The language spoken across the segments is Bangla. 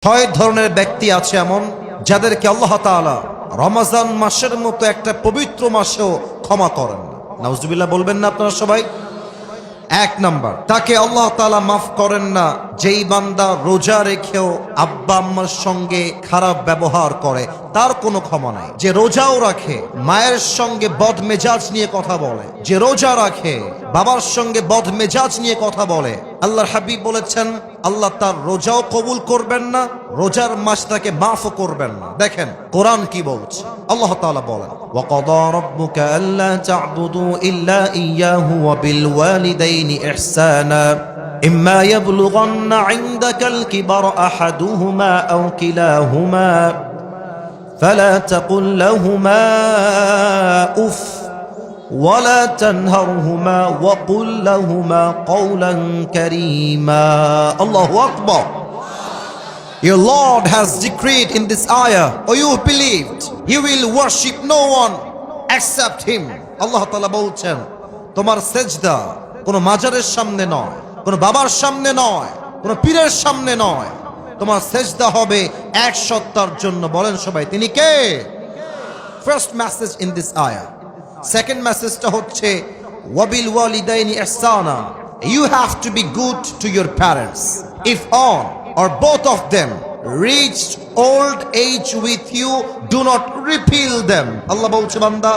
ছয় ধরনের ব্যক্তি আছে এমন যাদেরকে আল্লাহ তাআলা রমজান মাসের মতো একটা পবিত্র মাসেও ক্ষমা করেন না। নাউজুবিল্লাহ বলবেন না আপনারা সবাই? এক নাম্বার, তাকে আল্লাহ তাআলা মাফ করেন না যেই বান্দা রোজা রেখেও আব্বা আম্মার সঙ্গে খারাপ ব্যবহার করে, তার কোনো ক্ষমা নাই। যে রোজাও রাখে মায়ের সঙ্গে বদমেজাজ নিয়ে কথা বলে, যে রোজা রাখে বাবার সঙ্গে বদমেজাজ নিয়ে কথা বলে, আল্লাহর হাবিব বলেছেন আল্লাহ তার রোজাও কবুল করবেন না, রোজার মাসটাকে মাফও করবেন না। দেখেন কোরআন কি বলছে। আল্লাহ তাআলা বলেন ওয়াকাদা রাব্বুকা আল্লা তা'বুদু ইল্লা ইয়্যাহু ওয়া বিল ওয়ালিদাইনি ইহসানা ইম্মা ইয়াবলুগান্না ইনদাকাল কিবারা আহাদুহুমা আও কিলাহুমা ফালা তাকুল লাহুমা উফ ولا تنهرهما وقل لهما قولا كريما. الله أكبر. Your Lord has decreed in this ayah, or you believed, you will worship no one except Him. Allah Ta'ala বলছেন তোমার সেজদা কোনো মাজারের সামনে নয়, কোনো বাবার সামনে নয়, কোনো পীরের সামনে নয়, তোমার সেজদা হবে এক সত্তার জন্য। বলেন সবাই তিনি কে? First message in this ayah. Second message টা হচ্ছে ওয়াবিল ওয়ালিদাইনি ইহসানা, you have to be good to your parents. If one or both of them reached old age with you, do not repel them. আল্লাহ বলছে বান্দা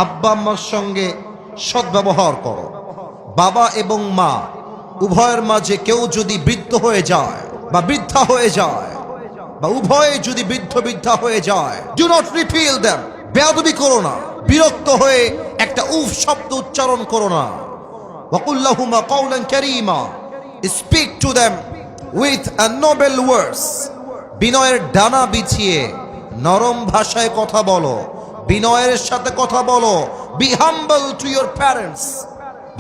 আব্বা আম্মার সঙ্গে সদ্ব্যবহার করো। বাবা এবং মা উভয়ের মাঝে কেউ যদি বৃদ্ধ হয়ে যায় বা বৃদ্ধা হয়ে যায় বা উভয়ে যদি বৃদ্ধা হয়ে যায়, do not repel them. বেয়াদবি করো না, বিরক্ত হয়ে একটা উফ শব্দ উচ্চারণ করো না। ওয়াকুল লাহুমা কাওলান কারীমা, speak to them with a noble words. বিনয়ের ডানা বিছিয়ে নরম ভাষায় কথা বলো, বিনয়ের সাথে কথা বলো। Be humble to your parents,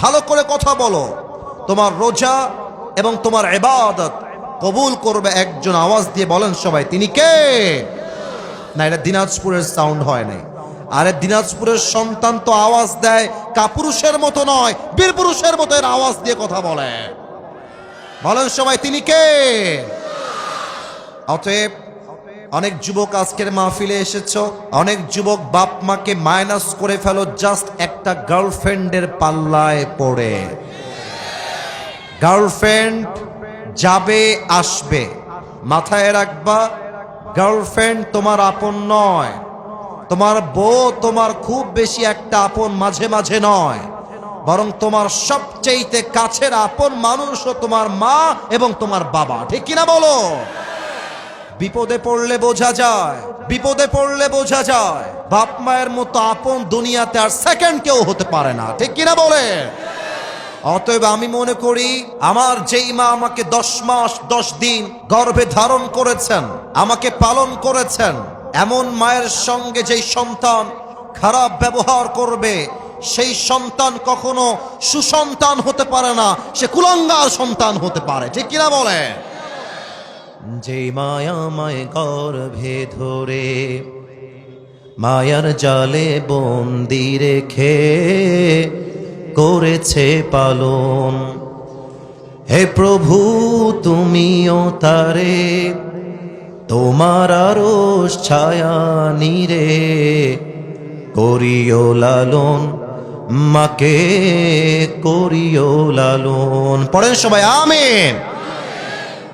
ভালো করে কথা বলো। তোমার রোজা এবং তোমার ইবাদত কবুল করবে একজন। আওয়াজ দিয়ে বলেন সবাই তিনি কে? না, এটা দিনাজপুরের সাউন্ড হয় নাই। আরে দিনাজপুরের সন্তান তো আওয়াজ দেয় কাপুরুষের মতো নয়, বীর পুরুষের মতো এর আওয়াজ দিয়ে কথা বলে। বলেন সবাই তিনি কে? অতএব অনেক যুবক আজকের মাহফিলে এসেছো, অনেক যুবক বাপ মাকে মাইনাস করে ফেলো জাস্ট একটা গার্লফ্রেন্ডের পাল্লায় পড়ে। গার্লফ্রেন্ড যাবে আসবে, মাথায় রাখবা গার্লফ্রেন্ড তোমার আপন নয়। তোমার বউ তোমার খুব বেশি একটা আপন মাঝে মাঝে নয়, বরং তোমার সবচেয়ে কাছের আপন মানুষও তোমার মা এবং তোমার বাবা। ঠিক কিনা বলো? বিপদে পড়লে বোঝা যায়, বিপদে পড়লে বোঝা যায় বাপ মায়ের মতো আপন দুনিয়াতে আর সেকেন্ড কেউ হতে পারে না। ঠিক কিনা বলে? অতএব আমি মনে করি আমার যেই মা আমাকে 10 মাস 10 দিন গর্ভে ধারণ করেছেন, আমাকে পালন করেছেন, এমন মায়ের সঙ্গে যেই সন্তান খারাপ ব্যবহার করবে সেই সন্তান কখনো সুসন্তান হতে পারে না, সে কুলাঙ্গার সন্তান হতে পারে। ঠিক কিনা বলে? যেই মায়া মায় গর্ভে ধরে মায়ার জালে বন্দি রেখে করেছে পালন, হে প্রভু তুমিও তারে তোমার আরশ ছায়া নিরে করিও লালন, মাকে করিও লালন। পড়েন সবাই আমিন।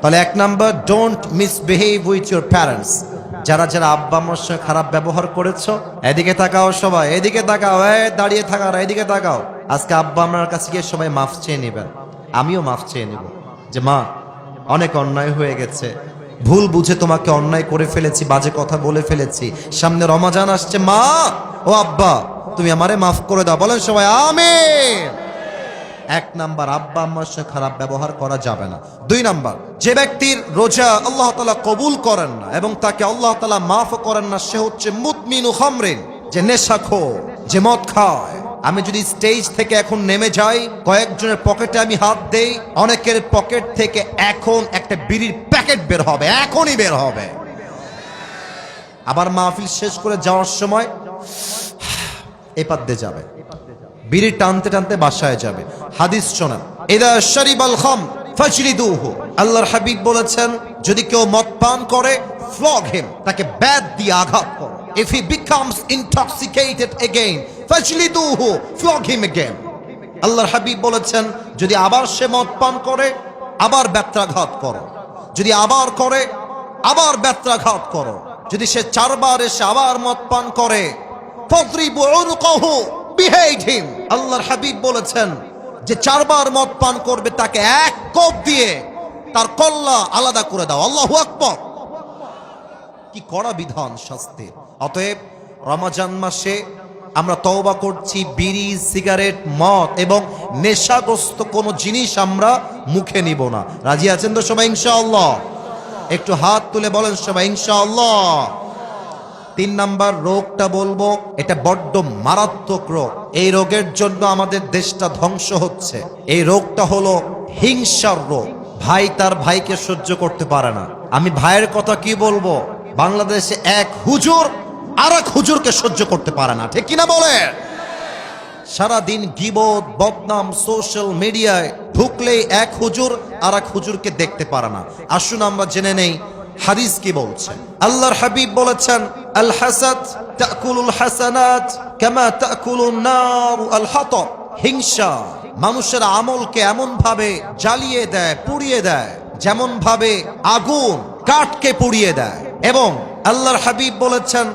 তাহলে এক number, don't misbehave with your parents. যারা যারা আব্বা আম্মার সঙ্গে খারাপ ব্যবহার করেছো, এদিকে তাকাও সবাই, এদিকে তাকাও, দাঁড়িয়ে থাকার এদিকে তাকাও। আজকে আব্বা আম্মার কাছে গিয়ে সবাই মাফ চেয়ে নেবেন, আমিও মাফ চেয়ে নেব যে মা অনেক অন্যায় হয়ে গেছে, ভুল বুঝে তোমাকে অন্যায় করে ফেলেছি, বাজে কথা বলে ফেলেছি, সামনে রমজান আসছে, মা ও আব্বা তুমি আমারে মাফ করে দাও। বলেন সবাই আমিন। এক নাম্বার, আব্বা আম্মার সাথে খারাপ ব্যবহার করা যাবে না। 2 নাম্বার, যে ব্যক্তির রোজা আল্লাহ তাআলা কবুল করেন না এবং তাকে আল্লাহ তাআলা মাফ করেন না, সে হচ্ছে মুদমিনু খামরিন, যে নেশাখোর, যে মদ খায়। আমি যদি স্টেজ থেকে এখন নেমে যাই, কয়েকজনের পকেটে আমি হাত দেই, অনেকের পকেট থেকে এখন একটা বিড়ির প্যাকেট বের হবে, এখনই বের হবে। আবার মাহফিল শেষ করে যাওয়ার সময় এই পাত দিয়ে যাবে, বিড়ি টানতে টানতে বাসায় যাবে। হাদিস শোনেন, ইদা শারিবাল খাম ফাজলিদুহু। আল্লাহর হাবিব বলেছেন যদি কেউ মদ পান করে flog him, তাকে ব্যাট দিয়ে আঘাত করো। If he becomes intoxicated again ফাজলিদুহু, flog him again. আল্লাহর হাবিব বলেছেন যদি আবার সে মদ পান করে আবার ব্যত্রাঘাত করো, যদি আবার করে আবার ব্যত্রাঘাত করো, যদি সে 4 বার এসে আবার মদ পান করে ফাদরিবু উনকাহু, behead him. আল্লাহর হাবিব বলেছেন যে 4 বার মদ পান করবে তাকে এক কোপ দিয়ে তার কল্লা আলাদা করে দাও। আল্লাহু আকবার। কি কড়া বিধান শাস্তির। অতএব রমজান মাসে আমরা তওবা করছি বিড়ি, সিগারেট, মদ এবং নেশাগ্রস্ত কোনো জিনিস আমরা মুখে নিব না। রাজি আছেন তো সবাই ইনশাআল্লাহ? একটু হাত তুলে বলেন সবাই ইনশাআল্লাহ। 3 নাম্বার রোগটা বলবো, এটা বড্ড মারাত্মক রোগ। এই রোগের জন্য আমাদের দেশটা ধ্বংস হচ্ছে। এই রোগটা হলো হিংসার রোগ। ভাই তার ভাইকে সহ্য করতে পারে না। আমি ভাইয়ের কথা কি বলবো, বাংলাদেশে এক হুজুর আর এক হুজুরকে সহ্য করতে পারে না, ঠিক কিনা বলে? সারাদিন গীবত, বদনাম, সোশ্যাল মিডিয়ায় ঢুকলেই এক হুজুর আর এক হুজুরকে দেখতে পারে না। আসুন আমরা জেনে নেই হাদিস কি বলছে। আল্লাহর হাবিব বলেছেন আল হাসাদ তাকুলুল হাসানাত কামা তাকুলুন নার আল হাতাব। হিংসা মানুষের আমলকে এমন ভাবে জ্বালিয়ে দেয়, পুড়িয়ে দেয়, যেমন ভাবে আগুন কাঠকে পুড়িয়ে দেয়। এবং আল্লাহর হাবিব বলেছেন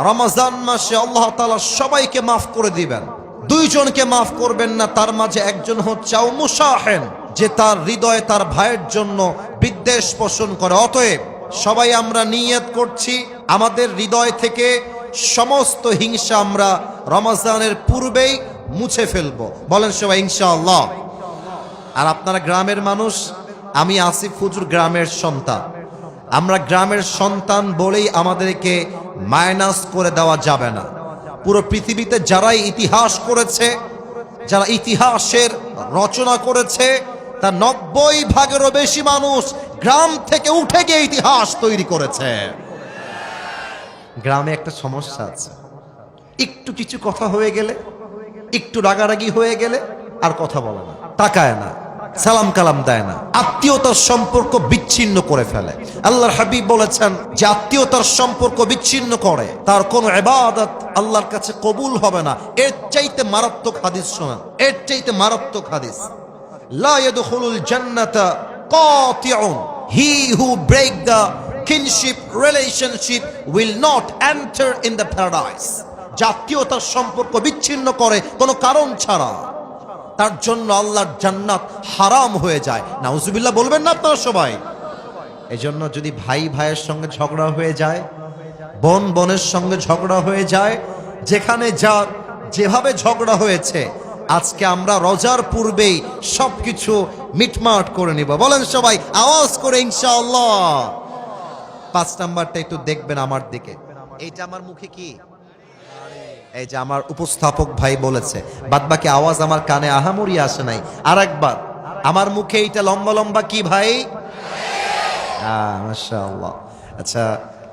রমজান মাসে আল্লাহ তাআলা সবাইকে মাফ করে দিবেন, 2 জনকে মাফ করবেন না। তার মাঝে একজন হচ্ছে মুসাহেন, যে তার হৃদয়ে তার ভাইয়ের জন্য বিদ্বেষ পোষণ করে। অতএব সবাই আমরা নিয়ত করছি আমাদের হৃদয় থেকে সমস্ত হিংসা আমরা রমজানের পূর্বেই মুছে ফেলবো। বলেন সবাই ইনশাআল্লাহ। আর আপনারা গ্রামের মানুষ, আমি আসিফ হুজুর গ্রামের সন্তান। আমরা গ্রামের সন্তান বলেই আমাদেরকে মাইনাস করে দেওয়া যাবে না। পুরো পৃথিবীতে যারাই ইতিহাস করেছে, যারা ইতিহাসের রচনা করেছে, তার 90% বেশি মানুষ গ্রাম থেকে উঠে গিয়ে ইতিহাস তৈরি করেছে। গ্রামে একটা সমস্যা আছে, একটু কিছু কথা হয়ে গেলে, একটু রাগারাগি হয়ে গেলে আর কথা বলে না, তাকায় না, সালাম কালাম দেয় না, আত্মীয়তার সম্পর্ক বিচ্ছিন্ন করে ফেলে। আল্লাহর হাবিব বলেছেন যে আত্মীয়তার সম্পর্ক বিচ্ছিন্ন করে তার কোন ইবাদত আল্লাহর কাছে কবুল হবে না। এর চাইতে মারাত্মক হাদিস শোনেন, এর চাইতে মারাত্মক হাদিস। লা ইয়াদখুলুল জান্নাতা কাতিউন, he who break the kinship relationship will not enter in the paradise. জাতীয়তার সম্পর্ক বিচ্ছিন্ন করে কোনো কারণ ছাড়া, তার জন্য আল্লাহর জান্নাত হারাম হয়ে যায়। নাউজুবিল্লাহ বলবেন না আপনারা সবাই? এই জন্য যদি ভাই ভাইয়ের সঙ্গে ঝগড়া হয়ে যায়, বোন বোনের সঙ্গে ঝগড়া হয়ে যায়, যেখানে যার যেভাবে ঝগড়া হয়েছে, আজকে আমরা রোজার পূর্বেই সবকিছু মিটমাট করে নিব। বলেন সবাই আওয়াজ করে ইনশাআল্লাহ। 5 নাম্বারটা একটু দেখবেন আমার দিকে। এইটা আমার মুখে কি, এই যে আমার উপস্থাপক ভাই বলেছে, বাদবাকি আওয়াজ আমার কানে আহামরি আসে নাই। আরেকবার, আমার মুখে এইটা লম্বা লম্বা কি ভাই? মাশাআল্লাহ। আচ্ছা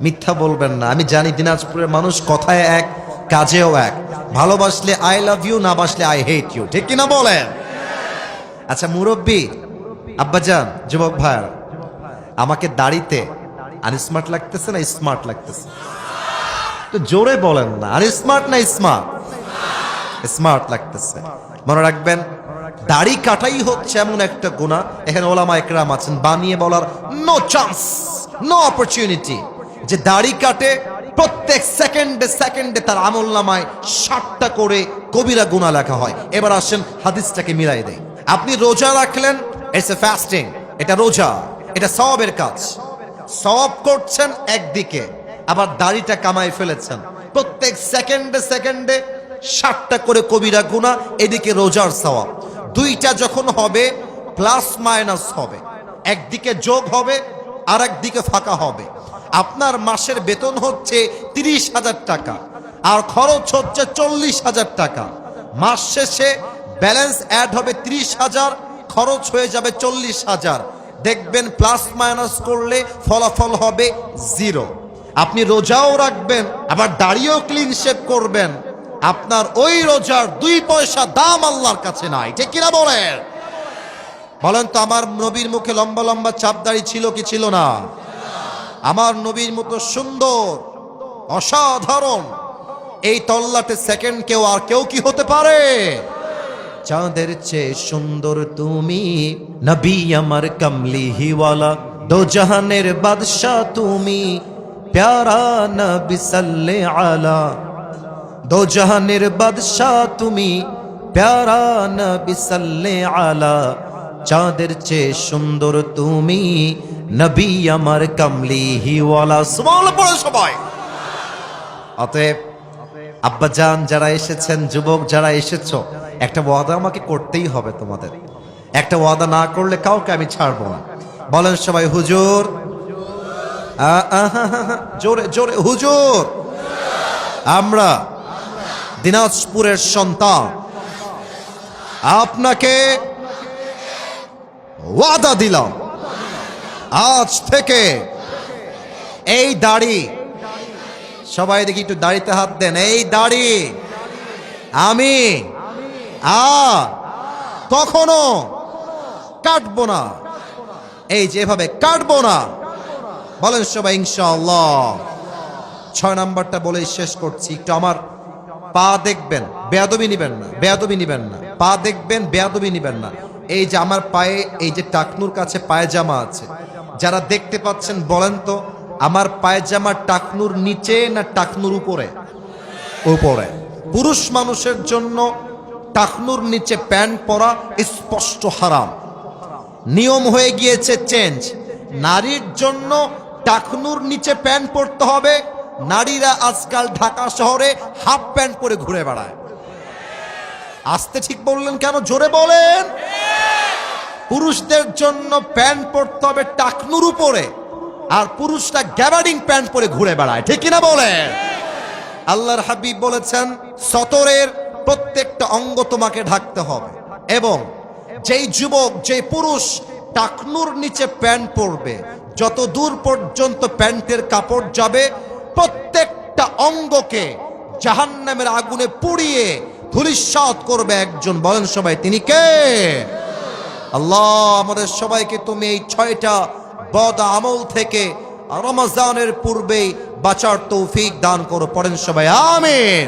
মিথ্যা বলবেন না, আমি জানি দিনাজপুরের মানুষ কথায় এক কাজেও এক। ভালোবাসলে আই লাভ ইউ, না বাসলে আই হেট ইউ, ঠিক কিনা বলেন? আচ্ছা মুরব্বী, আব্বাজান, যুবক ভাই, আমাকে দাড়িতে আনস্মার্ট লাগতেছে না স্মার্ট লাগতেছে? তো জোরে বলেন না, আর স্মার্ট না স্মার্ট? স্মার্ট লাগতেছে। মনে রাখবেন, দাড়ি কাটাই হচ্ছে এমন একটা গুনাহ, এখানে ওলামা একরাম আছেন, বানিয়ে বলার নো চান্স, নো অপরচুনিটি, যে দাড়ি কাটে প্রত্যেক সেকেন্ডে সেকেন্ডে তার আমলনামায় 60টা করে কবিরা গুনাহ লেখা হয়। এবার আসেন হাদিসটাকে মিলাই দেই। আপনি রোজা রাখলেন, ইটস এ ফাস্টিং, এটা রোজা, এটা সওয়াবের কাজ, সওয়াব করছেন একদিকে, আবার দাড়িটা কামাই ফেলেছেন, প্রত্যেক সেকেন্ডে সেকেন্ডে 60টা করে কবিরা গুনাহ, এদিকে রোজার সওয়াব। দুইটা যখন হবে প্লাস মাইনাস হবে, একদিকে যোগ হবে আর একদিকে ফাঁকা হবে। আপনার মাসের বেতন হচ্ছে 30,000 টাকা আর খরচ হচ্ছে 40,000 টাকা। মাস শেষে ব্যালেন্স অ্যাড হবে 30,000, খরচ হয়ে যাবে 40,000। দেখবেন প্লাস মাইনাস করলে ফলাফল হবে 0। আপনি রোজাও রাখবেন, আবার দাড়িও ক্লিন শেভ করবেন, আপনার ওই রোজার 2 পয়সা দাম আল্লাহর কাছে নাই, ঠিক কিনা বলেন? বলেন তো আমার নবীর মুখে লম্বা লম্বা চাপ দাড়ি ছিল কি ছিল না? আমার নবীর মতো সুন্দর অসাধারণ এই তল্লাটে সেকেন্ড কেউ আর কেউ কি হতে পারে? চাঁদের চেয়ে সুন্দর তুমি, নবী আমার কমলি হিওয়ালা, দো জাহানের বাদশা তুমি, প্যারা নবী সাল্লে আলা, দো জাহানের বাদশা তুমি, প্যারা নবী সাল্লে আলা, চাঁদের চেয়ে সুন্দর তুমি, নবী আমার কমলি হিওয়ালা। সুবহানাল্লাহ পড়ো সবাই। অতএব আব্বাজান যারা এসেছেন, যুবক যারা এসেছো, একটা ওয়াদা আমাকে করতেই হবে তোমাদের। একটা ওয়াদা না করলে কাউকে আমি ছাড়বো না। বলেন সবাই হুজুর, জোরে জোরে হুজুর। আমরা দিনাজপুরের সন্তান আপনাকে ওয়াদা দিলাম, আজ থেকে এই দাড়ি, সবাই দেখি একটু দাড়িতে হাত দেন, এই দাড়ি আমি কখনো কাটবো না, এই যেভাবে কাটবো না। বলেন সবাই ইনশাআল্লাহ। 6 নাম্বারটা বলে শেষ করছি। একটু আমার পা দেখবেন, বেয়াদবি নিবেন না, বেয়াদবি নিবেন না। পা দেখবেন, বেয়াদবি নিবেন না। এই যে আমার পায়ে এই যে টাকনুর কাছে পায়জামা আছে, যারা দেখতে পাচ্ছেন বলেন তো আমার পায়জামা টাকনুর নিচে না টাকনুর উপরে? উপরে। পুরুষ মানুষের জন্য টাকনুর নিচে প্যান্ট পরা স্পষ্ট হারাম, নিয়ম হয়ে গিয়েছে চেঞ্জ। নারীর জন্য টাকনুর নিচে প্যান্ট পরতে হবে। নারীরা আজকাল ঢাকা শহরে হাফ প্যান্ট পরে ঘুরে বেড়ায়। আসতে ঠিক বললেন কেন? জোরে বলেন। পুরুষদের জন্য প্যান্ট পরতে হবে টাকনুর উপরে, আর পুরুষরা গ্যাবার্ডিং প্যান্ট পরে ঘুরে বেড়ায়, ঠিক কিনা বলেন? আল্লাহর হাবিব বলেছেন সতরের প্রত্যেকটা অঙ্গ তোমাকে ঢাকতে হবে, এবং যেই যুবক যেই পুরুষ টাকনুর নিচে প্যান্ট পরবে, যত দূর পর্যন্ত প্যান্টের কাপড় যাবে প্রত্যেকটা অঙ্গকে জাহান্নামের আগুনে পুড়িয়ে ধূলিসাৎ করবে একজন। বলেন সবাই তিনি কে? আল্লাহ আমাদের সবাইকে তুমি এই 6টা বদ আমল থেকে রমজানের পূর্বেই বাঁচার তৌফিক দান করো। পড়েন সবাই আমিন।